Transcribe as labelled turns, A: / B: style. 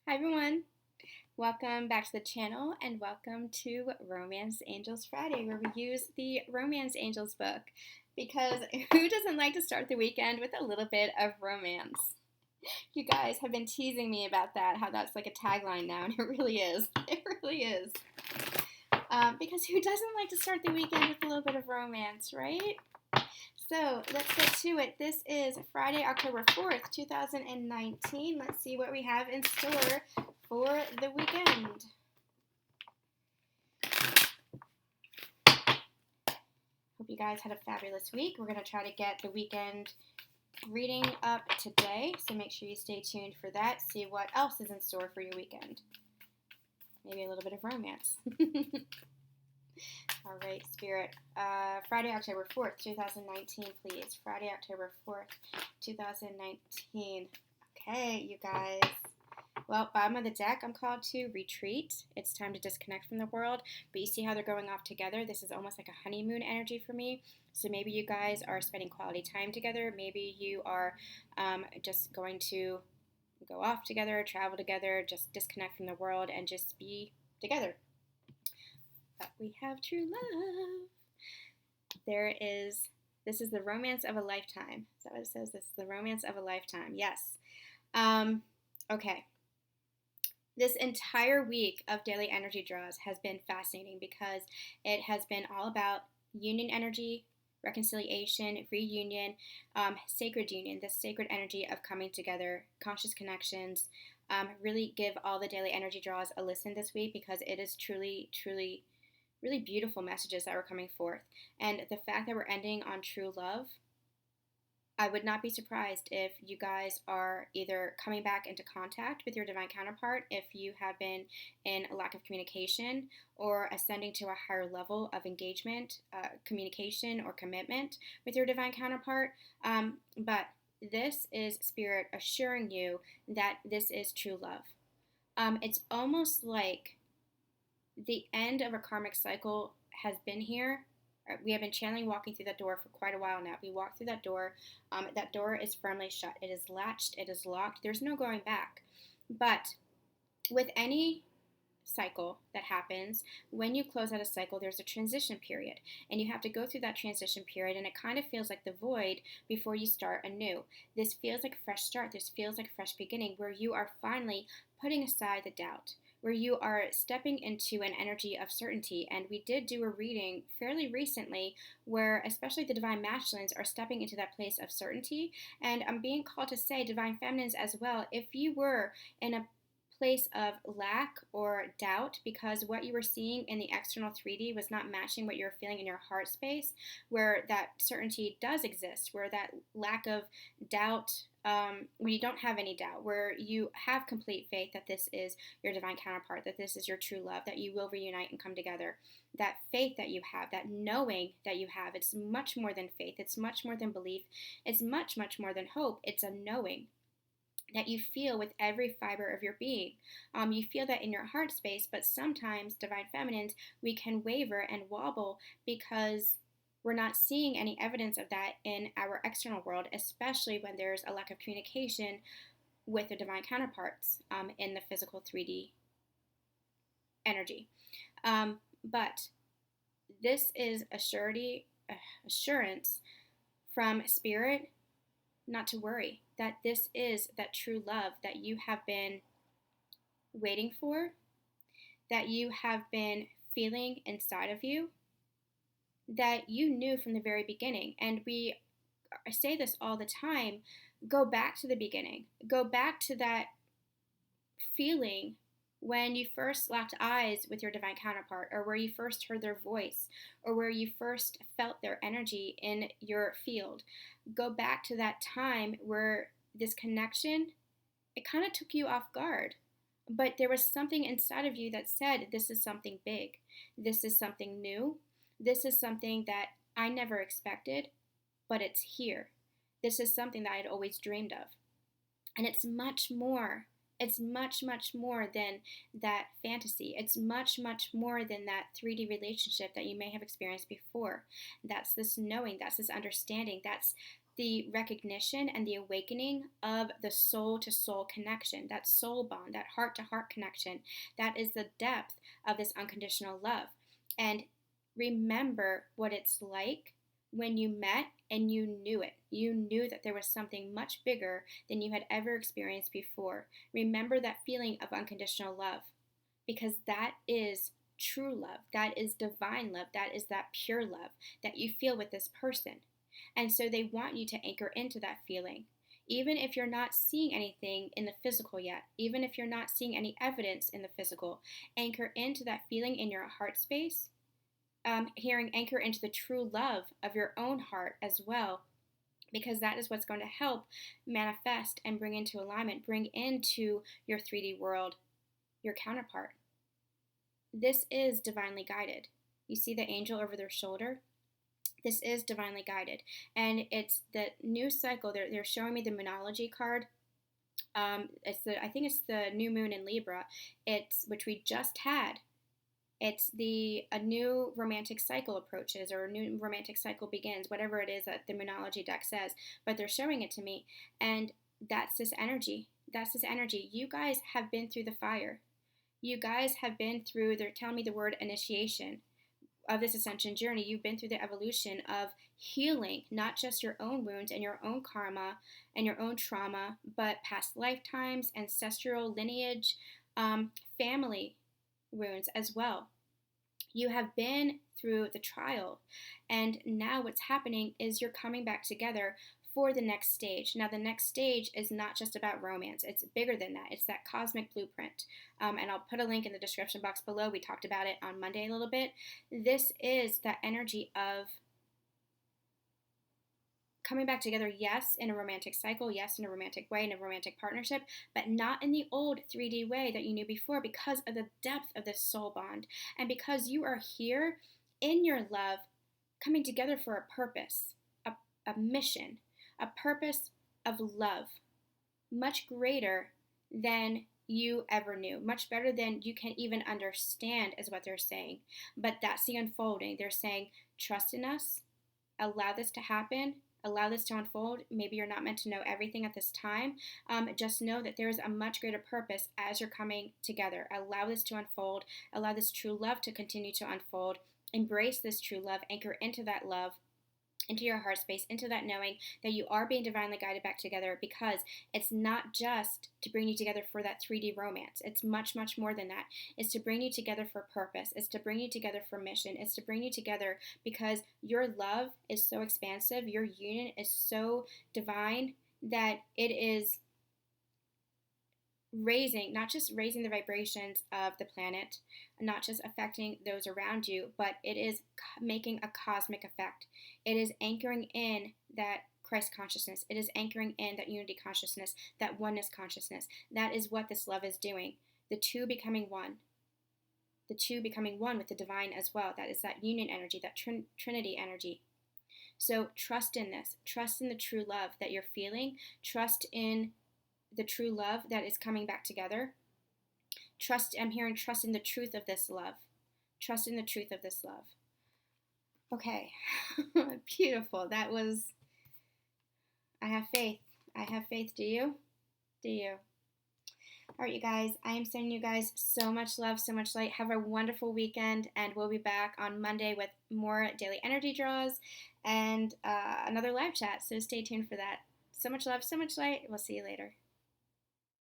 A: Hi everyone, welcome back to the channel and welcome to Romance Angels Friday, where we use the Romance Angels book because who doesn't like to start the weekend with a little bit of romance? You guys have been teasing me about that, how that's like a tagline now, and it really is. It really is. Because who doesn't like to start the weekend with a little bit of romance, right? So let's get to it. This is Friday, October 4th, 2019. Let's see what we have in store for the weekend. Hope you guys had a fabulous week. We're going to try to get the weekend reading up today, so make sure you stay tuned for that. See what else is in store for your weekend. Maybe a little bit of romance. All right, Spirit. Friday, October 4th, 2019, please. Friday, October 4th, 2019. Okay, you guys. Well, bottom of the deck, I'm called to retreat. It's time to disconnect from the world. But you see how they're going off together? This is almost like a honeymoon energy for me. So maybe you guys are spending quality time together. Maybe you are just going to go off together, travel together, just disconnect from the world and just be together. But we have true love. This is the romance of a lifetime. Is that what it says? This is the romance of a lifetime. Yes. Okay. This entire week of daily energy draws has been fascinating because it has been all about union energy, reconciliation, reunion, sacred union, this sacred energy of coming together, conscious connections. Really give all the daily energy draws a listen this week because it is truly, truly really beautiful messages that were coming forth. And the fact that we're ending on true love, I would not be surprised if you guys are either coming back into contact with your divine counterpart if you have been in a lack of communication, or ascending to a higher level of engagement, communication, or commitment with your divine counterpart. But this is Spirit assuring you that this is true love. It's almost like the end of a karmic cycle has been here. We have been channeling walking through that door for quite a while now. We walk through that door. That door is firmly shut. It is latched. It is locked. There's no going back. But with any cycle that happens, when you close out a cycle, there's a transition period. And you have to go through that transition period, and it kind of feels like the void before you start anew. This feels like a fresh start. This feels like a fresh beginning where you are finally putting aside the doubt, where you are stepping into an energy of certainty. And we did do a reading fairly recently where especially the divine masculines are stepping into that place of certainty. And I'm being called to say, divine feminines as well, if you were in a place of lack or doubt because what you were seeing in the external 3D was not matching what you're feeling in your heart space, where that certainty does exist, where that lack of doubt, when you don't have any doubt, where you have complete faith that this is your divine counterpart, that this is your true love, that you will reunite and come together. That faith that you have, that knowing that you have, it's much more than faith, it's much more than belief, it's much, much more than hope. It's a knowing that you feel with every fiber of your being. You feel that in your heart space, but sometimes, divine feminines, we can waver and wobble because we're not seeing any evidence of that in our external world, especially when there's a lack of communication with the divine counterparts in the physical 3D energy. But this is assurance from Spirit not to worry, that this is that true love that you have been waiting for, that you have been feeling inside of you, that you knew from the very beginning. And I say this all the time, go back to the beginning. Go back to that feeling when you first locked eyes with your divine counterpart, or where you first heard their voice, or where you first felt their energy in your field. Go back to that time where this connection, it kind of took you off guard, but there was something inside of you that said, this is something big, this is something new, this is something that I never expected, but it's here. This is something that I had always dreamed of. And it's much more. It's much, much more than that fantasy. It's much, much more than that 3D relationship that you may have experienced before. That's this knowing, that's this understanding, that's the recognition and the awakening of the soul to soul connection, that soul bond, that heart to heart connection. That is the depth of this unconditional love. And remember what it's like when you met and you knew it. You knew that there was something much bigger than you had ever experienced before. Remember that feeling of unconditional love, because that is true love. That is divine love. That is that pure love that you feel with this person. And so they want you to anchor into that feeling. Even if you're not seeing anything in the physical yet, even if you're not seeing any evidence in the physical, anchor into that feeling in your heart space. Anchor into the true love of your own heart as well, because that is what's going to help manifest and bring into alignment, bring into your 3D world your counterpart. This is divinely guided. You see the angel over their shoulder? This is divinely guided. And it's the new cycle. They're showing me the Moonology card. I think it's the new moon in Libra, which we just had. It's a new romantic cycle approaches, or a new romantic cycle begins, whatever it is that the Moonology deck says. But they're showing it to me. And that's this energy. That's this energy. You guys have been through the fire. You guys have been through, they're telling me the word initiation of this ascension journey. You've been through the evolution of healing, not just your own wounds and your own karma and your own trauma, but past lifetimes, ancestral lineage, family wounds as well. You have been through the trial, and now what's happening is you're coming back together for the next stage. Now, the next stage is not just about romance. It's bigger than that. It's that cosmic blueprint. And I'll put a link in the description box below. We talked about it on Monday a little bit. This is that energy of coming back together, yes, in a romantic cycle, yes, in a romantic way, in a romantic partnership, but not in the old 3D way that you knew before, because of the depth of this soul bond. And because you are here in your love, coming together for a purpose, a mission, a purpose of love, much greater than you ever knew, much better than you can even understand, is what they're saying. But that's the unfolding. They're saying, trust in us, allow this to happen, allow this to unfold. Maybe you're not meant to know everything at this time. Just know that there is a much greater purpose as you're coming together. Allow this to unfold. Allow this true love to continue to unfold. Embrace this true love. Anchor into that love, into your heart space, into that knowing that you are being divinely guided back together, because it's not just to bring you together for that 3D romance. It's much, much more than that. It's to bring you together for purpose. It's to bring you together for mission. It's to bring you together because your love is so expansive. Your union is so divine that it is not just raising the vibrations of the planet, not just affecting those around you, but it is making a cosmic effect. It is anchoring in that Christ consciousness. It is anchoring in that unity consciousness, that oneness consciousness. That is what this love is doing. The two becoming one. The two becoming one with the divine as well. That is that union energy, that Trinity energy. So trust in this. Trust in the true love that you're feeling. Trust in the true love that is coming back together. I'm hearing trust in the truth of this love. Trust in the truth of this love. Okay. Beautiful. I have faith. I have faith. Do you? Do you? All right, you guys. I am sending you guys so much love, so much light. Have a wonderful weekend, and we'll be back on Monday with more daily energy draws and another live chat. So stay tuned for that. So much love, so much light. We'll see you later.